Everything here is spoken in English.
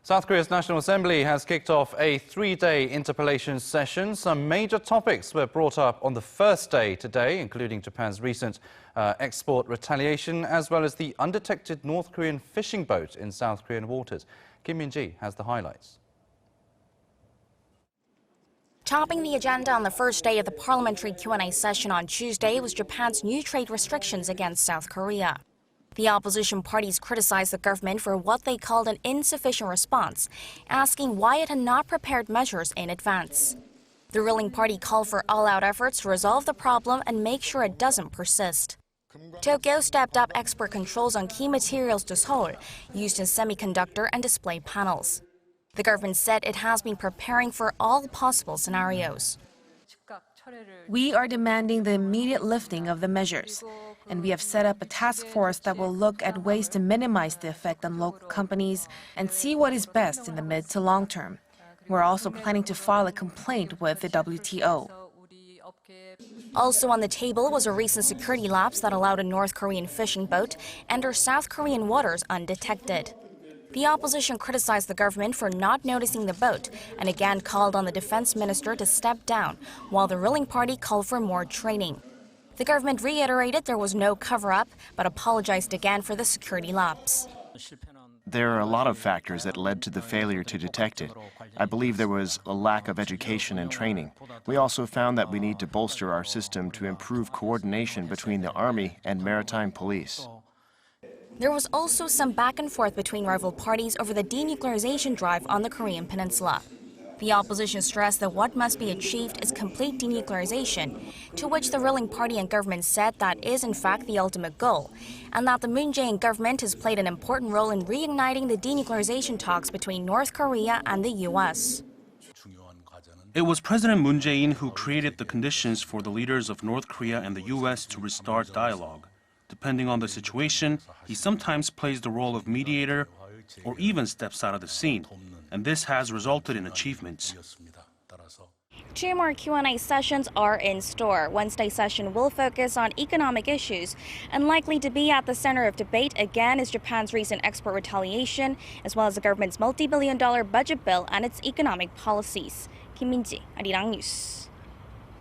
South Korea's National Assembly has kicked off a three-day interpellation session. Some major topics were brought up on the first day today, including Japan's recent export retaliation, as well as the undetected North Korean fishing boat in South Korean waters. Kim Min-ji has the highlights. Topping the agenda on the first day of the parliamentary Q&A session on Tuesday was Japan's new trade restrictions against South Korea. The opposition parties criticized the government for what they called an insufficient response, asking why it had not prepared measures in advance. The ruling party called for all-out efforts to resolve the problem and make sure it doesn't persist. Tokyo stepped up export controls on key materials to Seoul, used in semiconductor and display panels. The government said it has been preparing for all possible scenarios. We are demanding the immediate lifting of the measures, and we have set up a task force that will look at ways to minimize the effect on local companies and see what is best in the mid to long term. We're also planning to file a complaint with the WTO. Also on the table was a recent security lapse that allowed a North Korean fishing boat enter South Korean waters undetected. The opposition criticized the government for not noticing the boat and again called on the defense minister to step down, while the ruling party called for more training. The government reiterated there was no cover-up, but apologized again for the security lapse. There are a lot of factors that led to the failure to detect it. I believe there was a lack of education and training. We also found that we need to bolster our system to improve coordination between the Army and maritime police. There was also some back and forth between rival parties over the denuclearization drive on the Korean peninsula. The opposition stressed that what must be achieved is complete denuclearization, to which the ruling party and government said that is in fact the ultimate goal, and that the Moon Jae-in government has played an important role in reigniting the denuclearization talks between North Korea and the U.S. It was President Moon Jae-in who created the conditions for the leaders of North Korea and the U.S. to restart dialogue. Depending on the situation, he sometimes plays the role of mediator or even steps out of the scene, and this has resulted in achievements. 2 more Q&A sessions are in store. Wednesday's session will focus on economic issues, and likely to be at the center of debate again is Japan's recent export retaliation, as well as the government's multi-billion-dollar budget bill and its economic policies. Kim Min-ji, Arirang News.